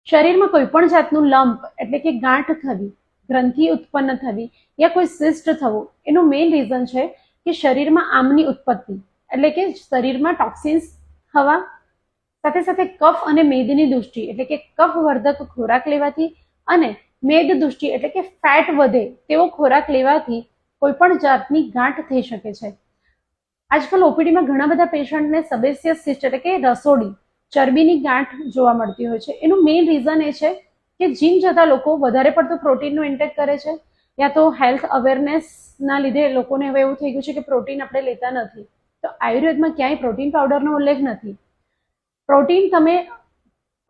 શરીરમાં કોઈ પણ જાતનું લંપ એટલે કે ગાંઠ થવી, ગ્રંથિ ઉત્પન્ન થવી યા કોઈ સિસ્ટ થવું, એનું મેઇન રીઝન છે કે શરીરમાં આમની ઉત્પત્તિ એટલે કે શરીરમાં ટોક્સિન્સ થવા, સાથે સાથે કફ અને મેદની દૃષ્ટિ એટલે કે કફવર્ધક ખોરાક લેવાથી અને મેદ દૃષ્ટિ એટલે કે ફેટ વધે તેવો ખોરાક લેવાથી કોઈ પણ જાતની ગાંઠ થઈ શકે છે. આજકાલ ઓપીડીમાં ઘણા બધા પેશન્ટને સબેસિયસ સિસ્ટ એટલે કે રસોડી ચરબીની ગાંઠ જોવા મળતી હોય છે. એનું મેઇન રીઝન એ છે કે જીમ જતા લોકો વધારે પડતું પ્રોટીનનો ઇન્ટેક કરે છે, યા તો હેલ્થ અવેરનેસના લીધે લોકોને હવે એવું થઈ ગયું છે કે પ્રોટીન આપણે લેતા નથી. તો આયુર્વેદમાં ક્યાંય પ્રોટીન પાવડરનો ઉલ્લેખ નથી. પ્રોટીન તમે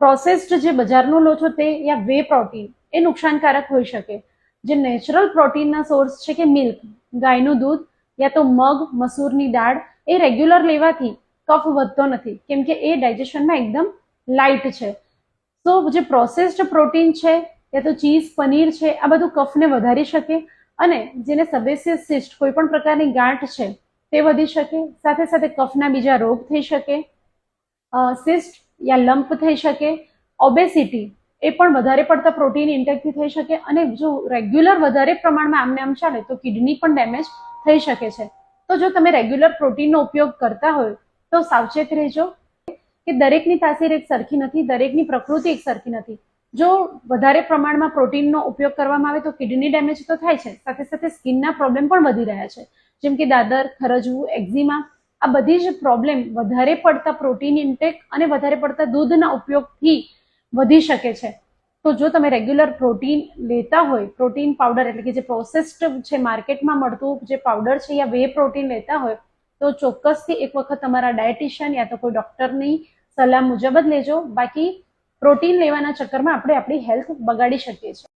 પ્રોસેસ્ડ જે બજારનું લો છો તે યા વે પ્રોટીન એ નુકસાનકારક હોઈ શકે. જે નેચરલ પ્રોટીનના સોર્સ છે કે મિલ્ક, ગાયનું દૂધ યા તો મગ, મસૂરની દાળ એ રેગ્યુલર લેવાથી કફ વધતો નથી, કેમ કે એ ડાયજેશનમાં એકદમ લાઇટ છે. તો જે પ્રોસેસ્ડ પ્રોટીન છે યા તો ચીઝ, પનીર છે, આ બધું કફને વધારી શકે અને જેને સબેસિયસ સિસ્ટ કોઈ પણ પ્રકારની ગાંઠ છે તે વધી શકે, સાથે સાથે કફના બીજા રોગ થઈ શકે, સિસ્ટ યા લંપ થઈ શકે, ઓબેસિટી એ પણ વધારે પડતા પ્રોટીન ઇન્ટેકથી થઈ શકે અને જો રેગ્યુલર વધારે પ્રમાણમાં આમને આમ ચાલે તો કિડની પણ ડેમેજ થઈ શકે છે. તો જો તમે રેગ્યુલર પ્રોટીનનો ઉપયોગ કરતા હોય તો સાવચેત રહેજો કે દરેકની તાસીર એક સરખી નથી, દરેકની પ્રકૃતિ એક સરખી નથી. જો વધારે પ્રમાણમાં પ્રોટીનનો ઉપયોગ કરવામાં આવે તો કિડની ડેમેજ તો થાય છે, સાથે સાથે સ્કિનના પ્રોબ્લેમ પણ વધી રહ્યા છે, જેમ કે દાદર, ખરજવું, એક્ઝિમા. આ બધી જ પ્રોબ્લેમ વધારે પડતા પ્રોટીન ઇન્ટેક અને વધારે પડતા દૂધના ઉપયોગથી વધી શકે છે. તો જો તમે રેગ્યુલર પ્રોટીન લેતા હોય, પ્રોટીન પાવડર એટલે કે જે પ્રોસેસ્ડ છે માર્કેટમાં મળતું જે પાવડર છે યા વે પ્રોટીન લેતા હોય તો ચોક્કસથી એક વખત તમારા ડાયટિશિયન યા તો કોઈ ડોક્ટરની સલાહ મુજબ જ લેજો. બાકી પ્રોટીન લેવાના ચક્કરમાં આપણે આપણી હેલ્થ બગાડી શકીએ છીએ.